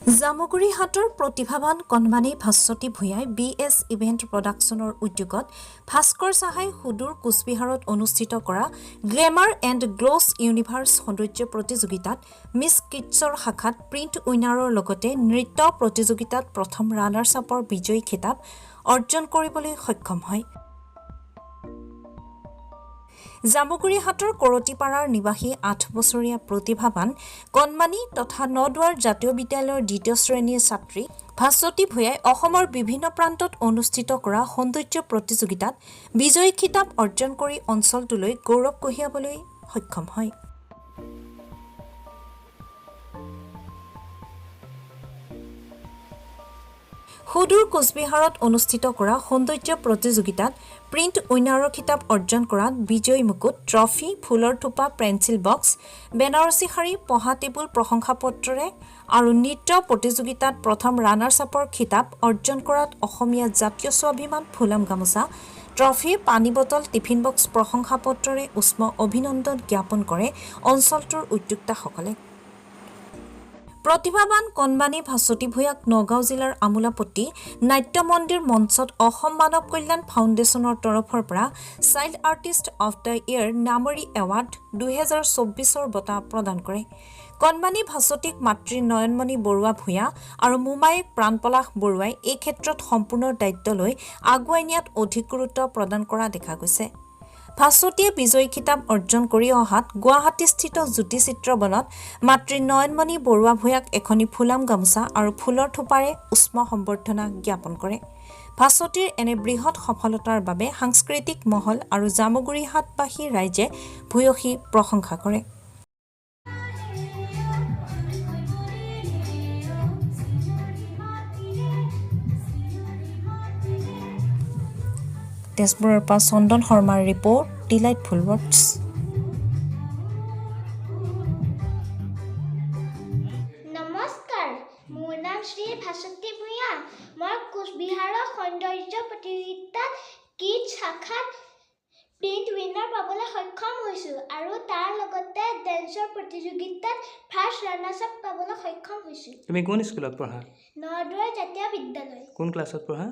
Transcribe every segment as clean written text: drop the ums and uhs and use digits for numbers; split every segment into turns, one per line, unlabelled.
জামুগুৰিহাটৰ প্ৰতিভাৱান কণমানি ভাস্বতী ভূঞাই BS ইভেণ্ট প্ৰডাকশ্যনৰ উদ্যোগত ভাস্কৰ চাহাই সুদূৰ কোচবিহাৰত অনুষ্ঠিত কৰা গ্লেমাৰ এণ্ড গ্ল'ছ ইউনিভাৰ্ছ সৌন্দৰ্য প্ৰতিযোগিতাত মিছ কিডছৰ শাখাত প্ৰিণ্ট উইনাৰৰ লগতে নৃত্য প্ৰতিযোগিতাত প্ৰথম ৰানাৰ্ছ আপৰ বিজয়ী খিতাপ অৰ্জন কৰিবলৈ সক্ষম হয়। জামুগুৰিহাটৰ কৰতিপাৰাৰ নিবাসী 8 বছৰীয়া প্ৰতিভাৱান কণমানি তথা নদুৱাৰ জাতীয় বিদ্যালয়ৰ 2য় শ্ৰেণীৰ ছাত্ৰী ভাস্বতী ভূঞাই অসমৰ বিভিন্ন প্ৰান্তত অনুষ্ঠিত কৰা সৌন্দৰ্য প্ৰতিযোগিতাত বিজয়ী খিতাপ অৰ্জন কৰি অঞ্চলটোলৈ গৌৰৱ কঢ়িয়াবলৈ সক্ষম হয়। সুদূৰ কোচবিহাৰত অনুষ্ঠিত কৰা সৌন্দৰ্য প্ৰতিযোগিতাত প্ৰিণ্ট উইনাৰৰ খিতাপ অৰ্জন কৰাত বিজয়ী মুকুট, ট্ৰফি, ফুলৰ থোপা, পেঞ্চিল বক্স, বেনাৰসী শাৰী, পঢ়া টেবুল প্ৰশংসাপত্ৰৰে আৰু নৃত্য প্ৰতিযোগিতাত প্ৰথম ৰানাৰ্ছ আপৰ খিতাপ অৰ্জন কৰাত অসমীয়া জাতীয় স্বাভিমান ফুলাম গামোচা, ট্ৰফি, পানী বটল, টিফিন বক্স প্ৰশংসাপত্ৰৰে উষ্ম অভিনন্দন জ্ঞাপন কৰে অঞ্চলটোৰ উদ্যোক্তাসকলে। প্ৰতিভাৱান কণমানি ভাস্বতী ভূঞাক নগাঁও জিলাৰ আমোলাপট্টি নাট্য মন্দিৰ মঞ্চত অসম মানৱ কল্যাণ ফাউণ্ডেশ্যনৰ তৰফৰ পৰা child artist of the year নামৰী এৱাৰ্ড 2024ৰ বঁটা প্ৰদান কৰে। কণমানি ভাস্বতীক মাতৃ নয়নমণি বৰুৱা ভূঞা আৰু মোমায়েক প্ৰাণপলাশ বৰুৱাই এই ক্ষেত্ৰত সম্পূৰ্ণ দায়িত্ব লৈ আগুৱাই নিয়াত অধিক গুৰুত্ব প্ৰদান কৰা দেখা গৈছে। ভাস্বতীয়ে বিজয়ী খিতাপ অৰ্জন কৰি অহাত গুৱাহাটীস্থিত জ্যোতি চিত্ৰবনত মাতৃ নয়নমণি বৰুৱা ভূঞাক এখনি ফুলাম গামোচা আৰু ফুলৰ থোপাৰে উষ্ম সম্বৰ্ধনা জ্ঞাপন কৰে। ভাস্বতীৰ এনে বৃহৎ সফলতাৰ বাবে সাংস্কৃতিক মহল আৰু জামুগুৰিহাটবাসী ৰাইজে ভূয়সী প্ৰশংসা কৰে। তেজপুৰৰ পৰা চন্দন শৰ্মাৰ ৰিপৰ্ট, ডিলাইটফুল ৱৰ্ডছ।
নমস্কাৰ, মোৰ নাম শ্ৰী ভাস্বতী ভূঞা। মই কোচবিহাৰৰ সৌন্দৰ্য প্ৰতিযোগিতাত কিডছ শাখাত প্ৰিণ্ট উইনাৰ পাবলৈ সক্ষম হৈছোঁ আৰু তাৰ লগতে ডেন্সৰ প্ৰতিযোগিতাত ফাৰ্ষ্ট ৰানাৰ্ছ আপ পাবলৈ সক্ষম হৈছোঁ।
তুমি কোন স্কুলত পঢ়া?
নদুৱাৰ জাতীয় বিদ্যালয়।
কোন ক্লাছত পঢ়া?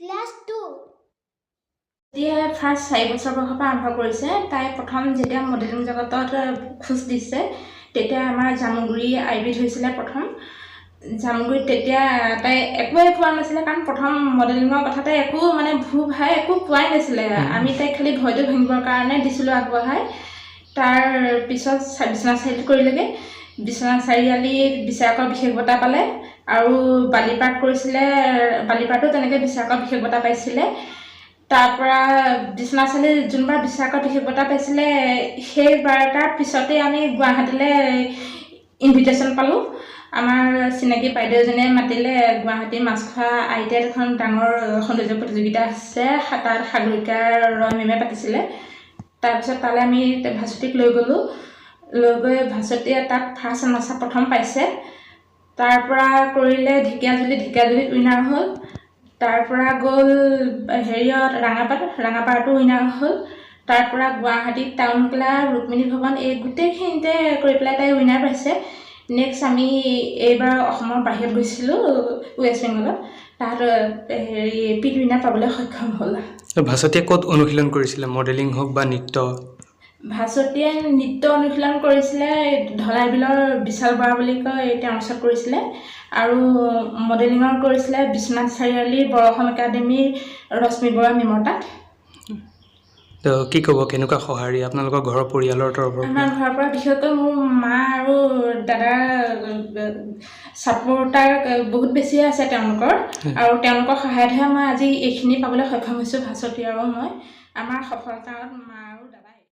ক্লাছ 2।
যেতিয়া ফাৰ্ষ্ট 4 বছৰ বয়সৰ পৰা আৰম্ভ কৰিছে, তাই প্ৰথম যেতিয়া মডেলিং জগতত খোজ দিছে তেতিয়া আমাৰ জামুগুৰি আইবিত হৈছিলে প্ৰথম। জামুগুৰিত তেতিয়া তাই একোৱেই পোৱা নাছিলে, কাৰণ প্ৰথম মডেলিঙৰ কথাতে একো ভূ ভাই একো পোৱাই নাছিলে। আমি তাইক খালি ভয়টো ভাঙিবৰ কাৰণে দিছিলোঁ আগবঢ়াই। তাৰ পিছত বিশ্বনাথ চাৰিআলিত কৰিলেগৈ। বিশ্বনাথ চাৰিআলিত বিচাৰকৰ বিশেষ বঁটা পালে আৰু বালিপাট কৰিছিলে, বালিপাটো তেনেকৈ বিচাৰকৰ বিশেষ বঁটা পাইছিলে। তাৰপৰা বিশ্বনাথ চাৰিআলিত যোনবাৰ বিচাৰকৰ বিশেষ বঁটা পাইছিলে, সেইবাৰ তাৰ পিছতে আমি গুৱাহাটীলৈ ইনভিটেশ্যন পালোঁ। আমাৰ চিনাকি বাইদেউ এজনীয়ে মাতিলে, গুৱাহাটী মাছখোৱা ITIত এখন ডাঙৰ সৌন্দৰ্য প্ৰতিযোগিতা আছে, তাত সাগৰিকা ৰয় মেমে পাতিছিলে। তাৰপিছত তালৈ আমি ভাস্বতীক লৈ গ'লোঁ। লৈ গৈ ভাস্বতীয়ে তাত ফাৰ্ষ্ট ৰানাৰ্ছ আপ প্ৰথম পাইছে। তাৰপৰা কৰিলে ঢেকীয়াজুলিত উইনাৰ হ'ল। তাৰপৰা গ'ল হেৰিয়ত ৰাঙাপাৰাতো উইনাৰ হ'ল। তাৰপৰা গুৱাহাটীত টাউন ক্লাব, ৰুক্মিণী ভৱন, এই গোটেইখিনিতে কৰি পেলাই তাই উইনাৰ পাইছে। নেক্সট আমি এইবাৰ অসমৰ বাহিৰত গৈছিলোঁ, ৱেষ্ট বেংগলত। তাত প্ৰিণ্ট উইনাৰ পাবলৈ সক্ষম হ'ল।
ভাস্বতীয়ে ক'ত অনুশীলন কৰিছিলে, মডেলিং হওক বা নৃত্য?
ভাস্বতীয়ে নৃত্য অনুশীলন কৰিছিলে ধলাইবিলৰ বিশাল বৰা বুলি কয় তেওঁৰ ওচৰত কৰিছিলে, আৰু মডেলিঙৰ কৰিছিলে বিশ্বনাথ চাৰিআলিৰ বৰ অসম একাডেমীৰ ৰশ্মি বৰা মেমৰ তাত।
তো কি ক'ব, কেনেকুৱা সঁহাৰি আপোনালোকৰ ঘৰৰ পৰিয়ালৰ তৰফৰ?
আমাৰ ঘৰৰ পৰা বিশেষকৈ মোৰ মা আৰু দাদাৰ ছাপোৰ্টাৰ বহুত বেছি আছে তেওঁলোকৰ, আৰু তেওঁলোকৰ সহায়তহে মই আজি এইখিনি পাবলৈ সক্ষম হৈছোঁ, ভাস্বতী আৰু মই। আমাৰ সফলতাত মা